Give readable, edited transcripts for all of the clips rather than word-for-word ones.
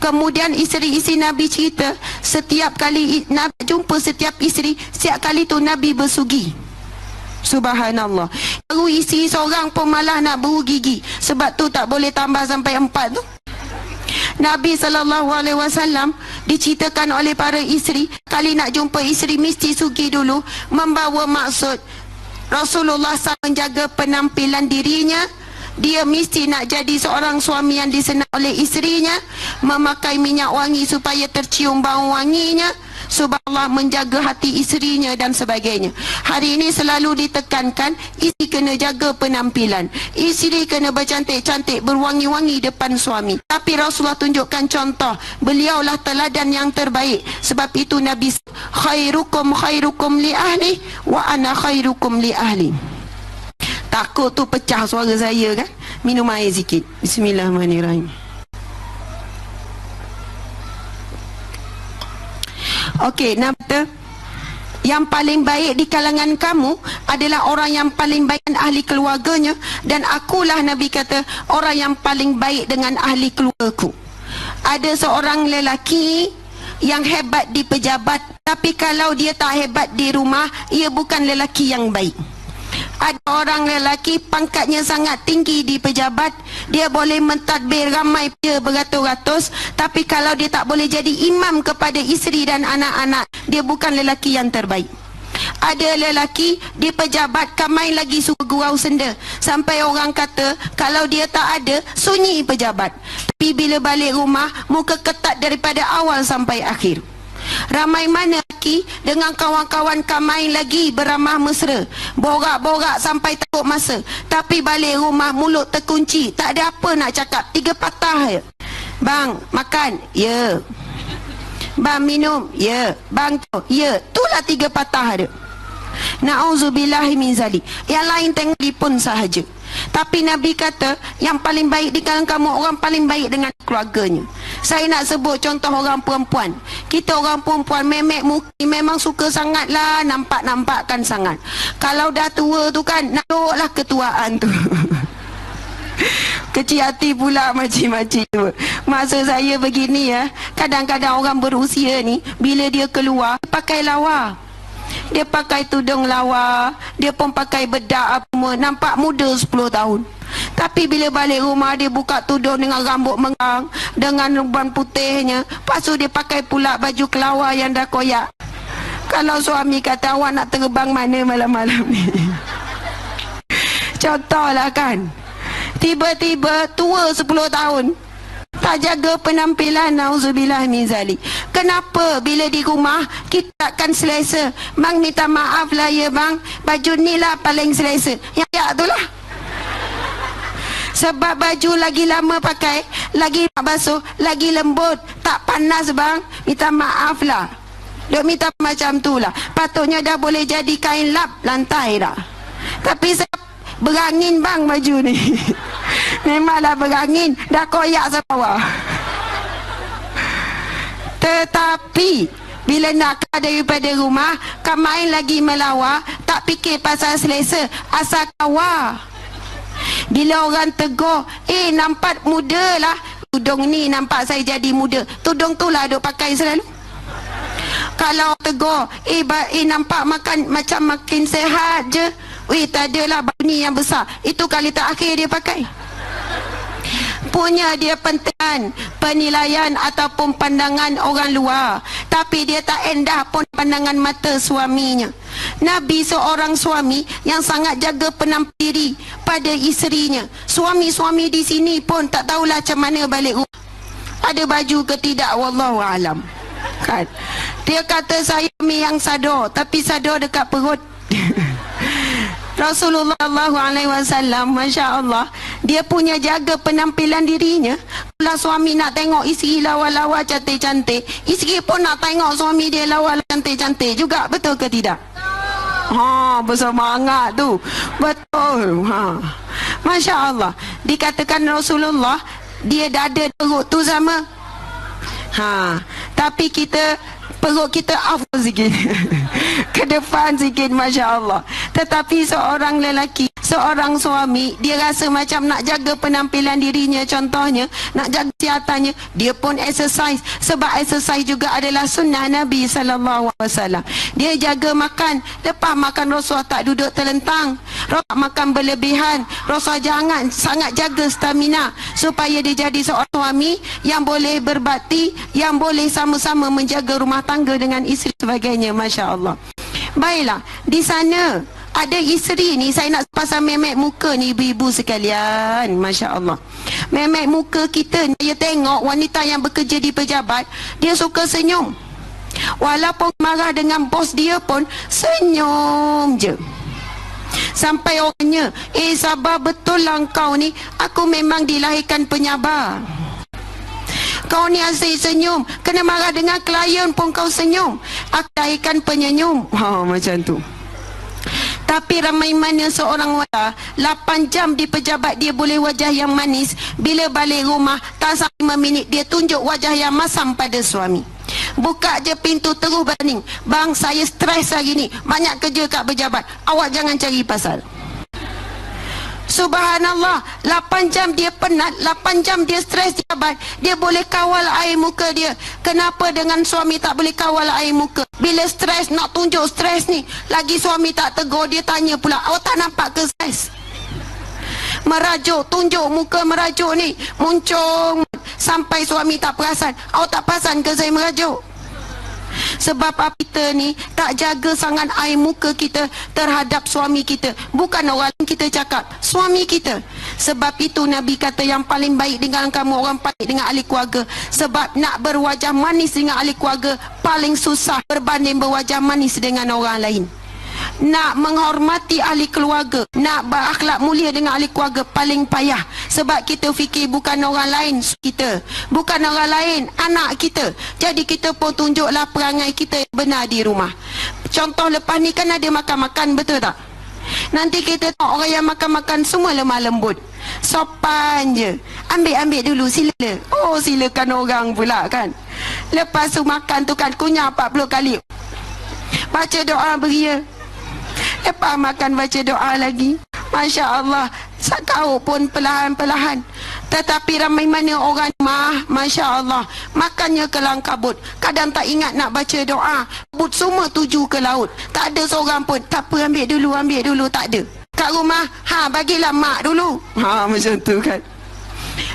Kemudian isteri-isteri Nabi cerita, setiap kali Nabi jumpa setiap isteri, setiap kali tu Nabi bersugi. Subhanallah. Baru isteri seorang pun malah nak beru gigi, sebab tu tak boleh tambah sampai 4 tu. Nabi SAW diceritakan oleh para isteri, kali nak jumpa isteri mesti sugi dulu, membawa maksud Rasulullah SAW menjaga penampilan dirinya. Dia mesti nak jadi seorang suami yang disenang oleh isterinya, memakai minyak wangi supaya tercium bau wanginya, subhanallah, menjaga hati isterinya dan sebagainya. Hari ini selalu ditekankan isteri kena jaga penampilan, isteri kena bercantik-cantik, berwangi-wangi depan suami. Tapi Rasulullah tunjukkan contoh, beliaulah teladan yang terbaik. Sebab itu Nabi khairukum khairukum li ahli wa ana khairukum li ahli. Takut tu pecah suara saya kan. Minum air sikit. Bismillahirrahmanirrahim. Okey, Nabi, yang paling baik di kalangan kamu adalah orang yang paling baik dengan ahli keluarganya, dan akulah, Nabi kata, orang yang paling baik dengan ahli keluargaku. Ada seorang lelaki yang hebat di pejabat, tapi kalau dia tak hebat di rumah, ia bukan lelaki yang baik. Ada orang lelaki pangkatnya sangat tinggi di pejabat, dia boleh mentadbir ramai dia beratus-ratus, tapi kalau dia tak boleh jadi imam kepada isteri dan anak-anak, dia bukan lelaki yang terbaik. Ada lelaki di pejabat kamai lagi suka gurau senda, sampai orang kata kalau dia tak ada, sunyi pejabat. Tapi bila balik rumah, muka ketat daripada awal sampai akhir. Ramai mana lelaki dengan kawan-kawan kamai lagi beramah mesra, borak-borak sampai takut masa, tapi balik rumah mulut terkunci, tak ada apa nak cakap, 3 patah je. Bang, makan? Ya. Bang, minum? Ya. Bang, tu? Ya. Itulah 3 patah dia. Na'udzubillahi min zalik. Yang lain tengok pun sahaja. Tapi Nabi kata, yang paling baik di kalangan kamu, orang paling baik dengan keluarganya. Saya nak sebut contoh orang perempuan. Kita orang perempuan memek muki memang suka sangat lah nampak-nampakkan sangat. Kalau dah tua tu kan, nak duduk lah ketuaan tu. Kecil hati pula makcik-makcik tu. Masa saya begini ya, kadang-kadang orang berusia ni, bila dia keluar, pakai lawa. Dia pakai tudung lawa, dia pun pakai bedak apa semua, nampak muda 10 tahun. Tapi bila balik rumah, dia buka tudung dengan rambut mengang, dengan uban putihnya. Lepas tu dia pakai pula baju kelawar yang dah koyak. Kalau suami kata, awak nak terbang mana malam-malam ni? Contohlah kan, tiba-tiba tua 10 tahun, tak jaga penampilan, na'udzubillah min zalik. Kenapa bila di rumah kita takkan selesa? Bang, minta maaf lah ya bang, baju ni lah paling selesa. Yang tu lah. Sebab baju lagi lama pakai, lagi nak basuh, lagi lembut, tak panas bang, minta maaf lah. Duk minta macam tu lah. Patutnya dah boleh jadi kain lap lantai dah. Tapi saya berangin bang baju ni. Memanglah berangin, dah koyak sampai bawah. Tetapi bila nak keluar daripada rumah, kamai lagi melawar, tak fikir pasal selesa, asal kawar. Bila orang tegur, nampak muda lah, tudung ni nampak saya jadi muda, tudung tu lah duk pakai selalu. Kalau tegur, nampak makan macam makin sehat je, tak adalah baju ni yang besar, itu kali terakhir dia pakai. Punya dia pentingan penilaian ataupun pandangan orang luar, tapi dia tak endah pun pandangan mata suaminya. Nabi seorang suami yang sangat jaga penampilan diri pada isterinya. Suami-suami di sini pun tak tahulah macam mana balik rumah, ada baju ke tidak, wallahu alam kan. Dia kata saya yang sadar, tapi sadar dekat perut. Rasulullah SAW, Masya Allah, dia punya jaga penampilan dirinya. Kalau suami nak tengok isteri lawa-lawa cantik-cantik, isteri pun nak tengok suami dia lawa cantik-cantik juga, betul ke tidak? Bersemangat tu, betul. Masya Allah, dikatakan Rasulullah, dia dada perut tu sama. Tapi kita, perut kita off sikit. ke depan sikit, Masya Allah. Tetapi seorang lelaki, seorang suami, dia rasa macam nak jaga penampilan dirinya, contohnya nak jaga kesihatannya, dia pun exercise. Sebab exercise juga adalah sunnah Nabi SAW. Dia jaga makan, lepas makan Rasulullah tak duduk terlentang, Rasulullah makan berlebihan. Rasulullah jangan sangat jaga stamina supaya dia jadi seorang suami yang boleh berbakti, yang boleh sama-sama menjaga rumah tangga dengan isteri sebagainya. Masya Allah. Baiklah, di sana ada isteri ni, saya nak pasang memek muka ni ibu-ibu sekalian. Masya Allah. Memek muka kita ni, dia tengok wanita yang bekerja di pejabat, dia suka senyum. Walaupun marah dengan bos dia pun senyum je. Sampai orangnya, sabar betul lah kau ni, aku memang dilahirkan penyabar. Kau ni asyik senyum, kena marah dengan klien pun kau senyum. Aku lahirkan penyenyum. Macam tu. Tapi ramai mana seorang wanita 8 jam di pejabat dia boleh wajah yang manis, bila balik rumah tak sampai 5 minit dia tunjuk wajah yang masam pada suami. Buka je pintu terus baning, bang saya stres hari ni, banyak kerja kat pejabat, awak jangan cari pasal. Subhanallah, 8 jam dia penat, 8 jam dia stres di pejabat, dia boleh kawal air muka dia. Kenapa dengan suami tak boleh kawal air muka? Bila stres, nak tunjuk stres ni, lagi suami tak tegur, dia tanya pula, awak tak nampak ke stres? Merajuk, tunjuk muka merajuk ni, muncung sampai suami tak perasan. Awak tak perasan ke saya merajuk? Sebab apa kita ni tak jaga sangat air muka kita terhadap suami kita. Bukan orang lain kita cakap, suami kita. Sebab itu Nabi kata yang paling baik dengan kamu orang baik dengan ahli keluarga. Sebab nak berwajah manis dengan ahli keluarga paling susah berbanding berwajah manis dengan orang lain. Nak menghormati ahli keluarga, nak berakhlak mulia dengan ahli keluarga paling payah. Sebab kita fikir bukan orang lain kita, bukan orang lain anak kita. Jadi kita pun tunjuklah perangai kita yang benar di rumah. Contoh lepas ni kan ada makan-makan, betul tak? Nanti kita tengok orang yang makan-makan semua lemah lembut, sopan je. Ambil dulu, sila. Oh, silakan orang pula kan. Lepas tu makan tu kan kunyah 40 kali, baca doa beria. Lepas makan baca doa lagi. Masya Allah, kau pun perlahan-perlahan. Tetapi ramai mana orang Masya Allah, makannya kelang kabut. Kadang tak ingat nak baca doa, but semua tuju ke laut. Tak ada seorang pun, tak apa ambil dulu, tak ada. Kat rumah, bagilah mak dulu. Macam tu kan.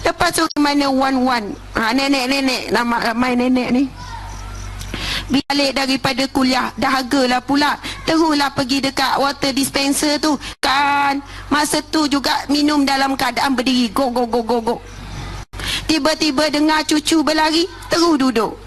Lepas tu mana wan-wan, nenek-nenek, ramai nenek ni. Balik daripada kuliah, dahagalah pula, teruslah pergi dekat water dispenser tu kan. Masa tu juga minum dalam keadaan berdiri, go. Tiba-tiba dengar cucu berlari, terus duduk.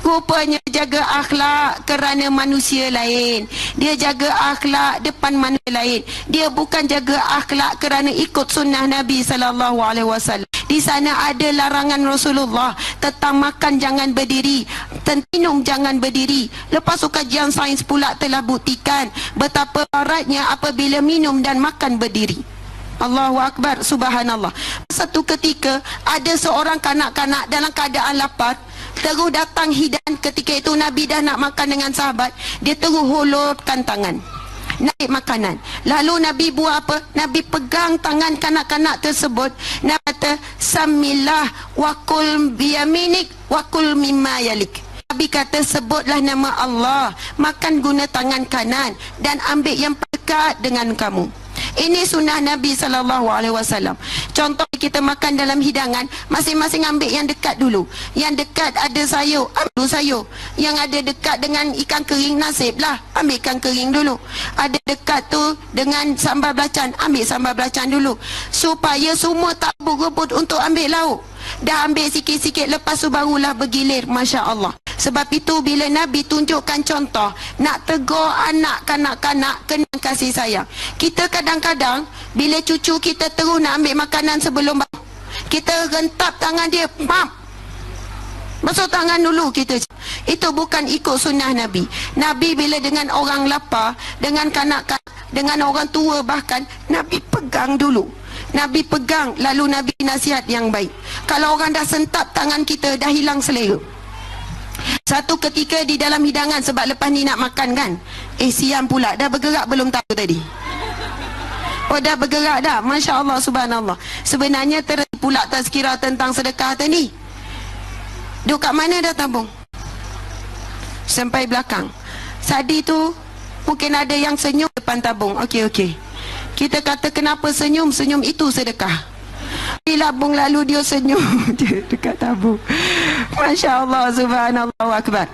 Rupanya jaga akhlak kerana manusia lain. Dia jaga akhlak depan manusia lain. Dia bukan jaga akhlak kerana ikut sunnah Nabi SAW. Di sana ada larangan Rasulullah tentang makan jangan berdiri, minum jangan berdiri. Lepas tu kajian sains pula telah buktikan betapa baratnya apabila minum dan makan berdiri. Allahu Akbar, subhanallah. Satu ketika ada seorang kanak-kanak dalam keadaan lapar, terus datang hidan. Ketika itu Nabi dah nak makan dengan sahabat, dia terus hulurkan tangan, naik makanan. Lalu Nabi buat apa? Nabi pegang tangan kanak-kanak tersebut. Nabi kata, Samillah wakul biyaminik wakul mimma yalik. Nabi kata, sebutlah nama Allah, makan guna tangan kanan dan ambil yang dekat dengan kamu. Ini sunnah Nabi SAW. Contoh kita makan dalam hidangan, masing-masing ambil yang dekat dulu. Yang dekat ada sayur, ambil sayur. Yang ada dekat dengan ikan kering, nasiblah, ambil ikan kering dulu. Ada dekat tu dengan sambal belacan, ambil sambal belacan dulu. Supaya semua tak berebut untuk ambil lauk. Dah ambil sikit-sikit, lepas tu barulah bergilir. Masya Allah. Sebab itu bila Nabi tunjukkan contoh, nak tegur anak kanak-kanak, kena kasih sayang. Kita kadang-kadang bila cucu kita terus nak ambil makanan sebelum kita rentap tangan dia, basuh tangan dulu kita. Itu bukan ikut sunnah Nabi. Nabi bila dengan orang lapar, dengan kanak-kanak, dengan orang tua bahkan, Nabi pegang dulu. Nabi pegang, lalu Nabi nasihat yang baik. Kalau orang dah sentap tangan kita, dah hilang selera. Satu ketika di dalam hidangan, sebab lepas ni nak makan kan, siang pula, dah bergerak belum tahu tadi? Oh, dah bergerak dah. Masya Allah, subhanallah. Sebenarnya pula tazkirah tentang sedekah tadi. Duk kat mana dah tabung? Sampai belakang. Sadi tu mungkin ada yang senyum depan tabung. Okey. Kita kata kenapa senyum? Senyum itu sedekah. Di labung lalu dia senyum dia dekat tabung. Masya Allah, subhanallah, akbar.